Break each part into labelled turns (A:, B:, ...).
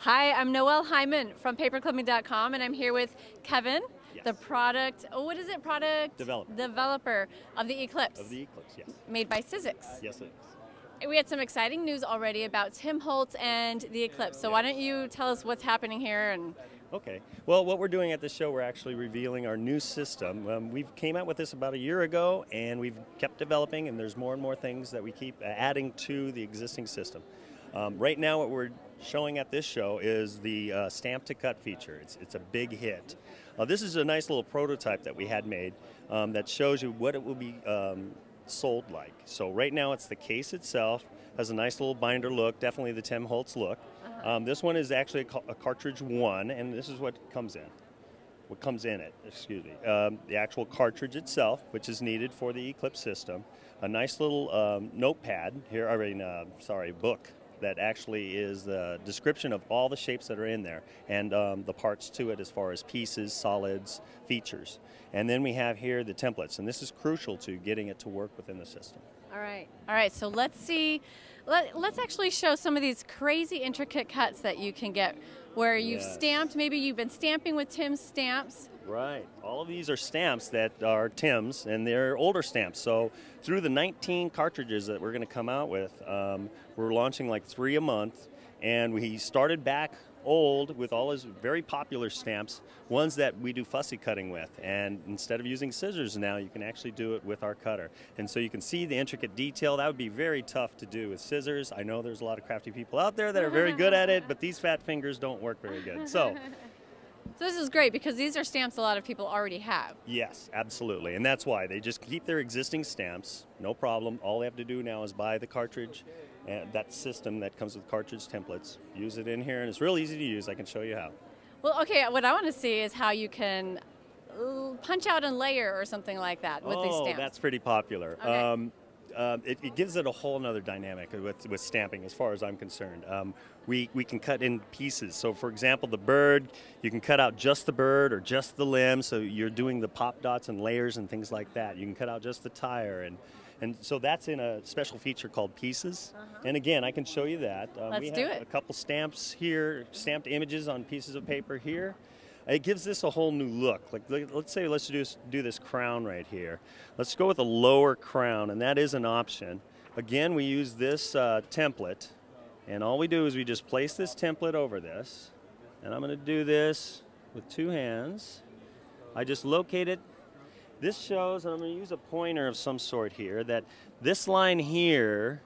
A: Hi, I'm Noelle Hyman from paperclipping.com, and I'm here with Kevin, the product, what is it? Product developer of the eClips.
B: Of the eClips, yes.
A: Made by Sizzix.
B: Yes, it is.
A: We had some exciting news already about Tim Holtz and the eClips. So why don't you tell us what's happening here? And
B: okay. Well, what we're doing at this show, we're actually revealing our new system. We came out with this about a year ago, and we've kept developing, and there's more and more things that we keep adding to the existing system. Right now, what we're showing at this show is the stamp to cut feature. It's a big hit. This is a nice little prototype that we had made that shows you what it will be sold like. So right now it's the case itself, has a nice little binder look, definitely the Tim Holtz look. This one is actually a cartridge 1, and this is what comes in. What comes in it, excuse me. The actual cartridge itself, which is needed for the eClips system. A nice little notepad here, book that actually is the description of all the shapes that are in there and the parts to it as far as pieces, solids, features. And then we have here the templates, and this is crucial to getting it to work within the system.
A: All right, so let's see, let's actually show some of these crazy intricate cuts that you can get where you've stamped, maybe you've been stamping with Tim's stamps.
B: Right. All of these are stamps that are Tim's, and they're older stamps. So through the 19 cartridges that we're going to come out with, we're launching like 3 a month, and we started back old with all his very popular stamps, ones that we do fussy cutting with. And instead of using scissors now, you can actually do it with our cutter. And so you can see the intricate detail. That would be very tough to do with scissors. I know there's a lot of crafty people out there that are very good at it, but these fat fingers don't work very good. So
A: this is great because these are stamps a lot of people already have.
B: Yes, absolutely. And that's why they just keep their existing stamps, no problem. All they have to do now is buy the cartridge, and that system that comes with cartridge templates. Use it in here, and it's real easy to use. I can show you how.
A: Well, okay, what I want to see is how you can punch out and layer or something like that with these stamps.
B: Oh, that's pretty popular.
A: Okay.
B: It gives it a whole other dynamic with stamping as far as I'm concerned. We can cut in pieces. So for example, the bird, you can cut out just the bird or just the limb, so you're doing the pop dots and layers and things like that. You can cut out just the tire, and so that's in a special feature called Pieces. And again, I can show you that.
A: Let's do it.
B: A couple stamps here, stamped images on pieces of paper here. It gives this a whole new look. Like, let's say, let's do this crown right here. Let's go with a lower crown, and that is an option. Again, we use this template, and all we do is we just place this template over this, and I'm going to do this with 2 hands. I just locate it. This shows, and I'm going to use a pointer of some sort here, that this line here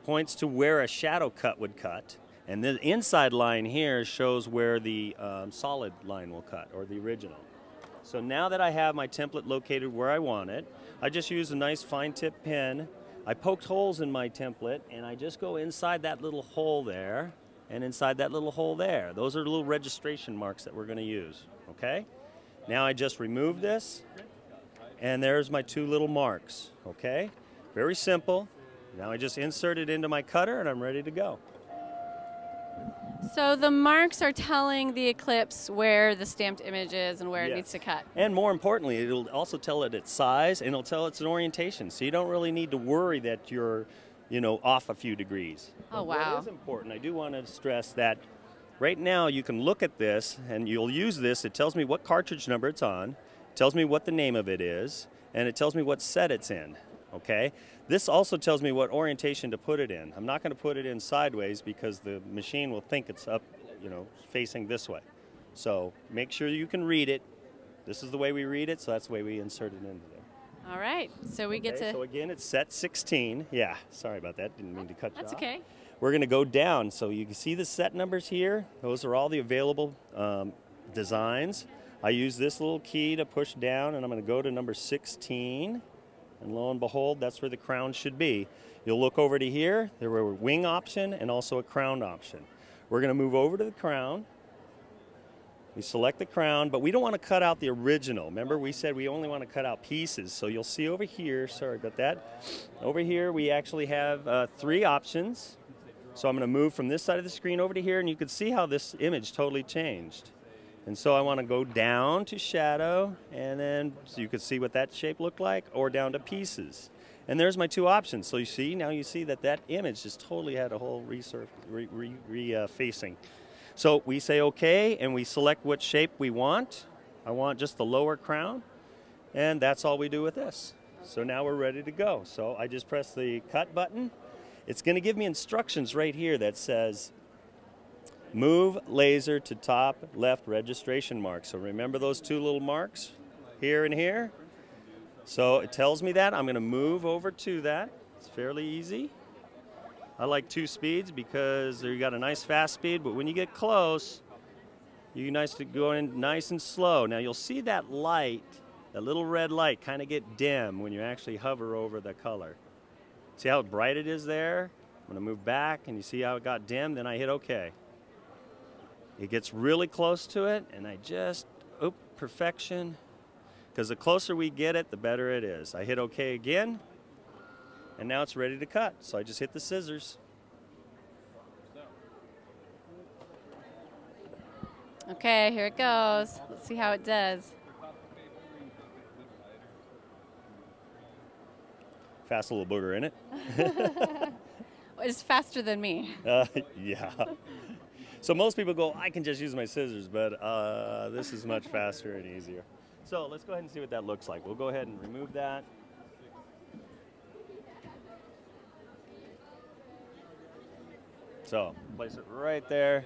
B: points to where a shadow cut would cut. And the inside line here shows where the solid line will cut, or the original. So now that I have my template located where I want it, I just use a nice fine tip pen. I poked holes in my template, and I just go inside that little hole there, and inside that little hole there. Those are the little registration marks that we're going to use, okay? Now I just remove this, and there's my 2 little marks, okay? Very simple. Now I just insert it into my cutter, and I'm ready to go.
A: So the marks are telling the eClips where the stamped image is and where it needs to cut.
B: And more importantly, it'll also tell it its size, and it'll tell it's an orientation. So you don't really need to worry that you're, off a few degrees.
A: Oh, wow.
B: What is important, I do want to stress that right now you can look at this, and you'll use this. It tells me what cartridge number it's on, it tells me what the name of it is, and it tells me what set it's in. Okay, this also tells me what orientation to put it in. I'm not going to put it in sideways because the machine will think it's up, facing this way. So make sure you can read it. This is the way we read it, so that's the way we insert it into there.
A: All right, so we get to...
B: So again, it's set 16. Yeah, sorry about that. Didn't mean to cut you off.
A: That's okay.
B: We're going to go down. So you can see the set numbers here. Those are all the available designs. I use this little key to push down, and I'm going to go to number 16. And lo and behold, that's where the crown should be. You'll look over to here. There were a wing option and also a crown option. We're going to move over to the crown. We select the crown, but we don't want to cut out the original. Remember, we said we only want to cut out pieces. So you'll see over here, sorry about that. Over here, we actually have 3 options. So I'm going to move from this side of the screen over to here, and you can see how this image totally changed. And so I want to go down to shadow, and then so you can see what that shape looked like, or down to pieces. And there's my 2 options. So you see, now you see that that image just totally had a whole refacing. So we say okay, and we select what shape we want. I want just the lower crown, and that's all we do with this. So now we're ready to go. So I just press the cut button. It's going to give me instructions right here that says move laser to top left registration mark. So remember those two little marks here and here? So it tells me that. I'm going to move over to that. It's fairly easy. I like 2 speeds because you got a nice fast speed, but when you get close, you nice to go in nice and slow. Now you'll see that light, that little red light, kind of get dim when you actually hover over the color. See how bright it is there? I'm going to move back, and you see how it got dim, then I hit OK. It gets really close to it, and I just, perfection. Because the closer we get it, the better it is. I hit OK again, and now it's ready to cut. So I just hit the scissors.
A: Okay, here it goes. Let's see how it does.
B: Fast little booger in it.
A: It's faster than me.
B: Yeah. So most people go, I can just use my scissors, but this is much faster and easier. So let's go ahead and see what that looks like. We'll go ahead and remove that. So place it right there.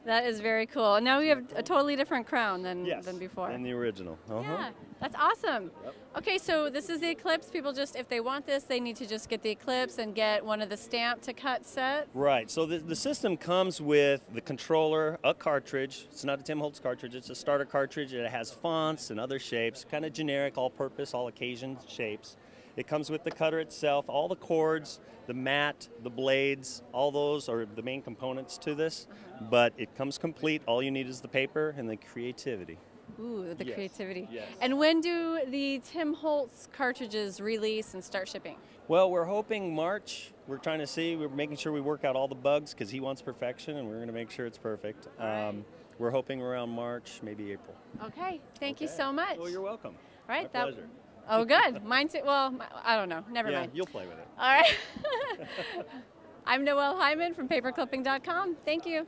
A: That is very cool. Now we have a totally different crown than before.
B: Than the original.
A: Yeah, that's awesome.
B: Yep.
A: Okay, so this is the eClips. People just, if they want this, they need to just get the eClips and get one of the stamp to cut sets.
B: Right. So the system comes with the controller, a cartridge. It's not a Tim Holtz cartridge. It's a starter cartridge. It has fonts and other shapes, kind of generic, all-purpose, all-occasion shapes. It comes with the cutter itself, all the cords, the mat, the blades, all those are the main components to this. But it comes complete. All you need is the paper and the creativity.
A: Ooh, the creativity.
B: Yes.
A: And when do the Tim Holtz cartridges release and start shipping?
B: Well, we're hoping March. We're trying to see. We're making sure we work out all the bugs because he wants perfection, and we're going to make sure it's perfect. We're hoping around March, maybe April.
A: Okay. Thank you so much.
B: Well, you're welcome.
A: All right.
B: My pleasure.
A: Oh, good. Mine too. Well, I don't know. Never mind.
B: Yeah, you'll play with it.
A: All right. I'm Noelle Hyman from paperclipping.com. Thank you.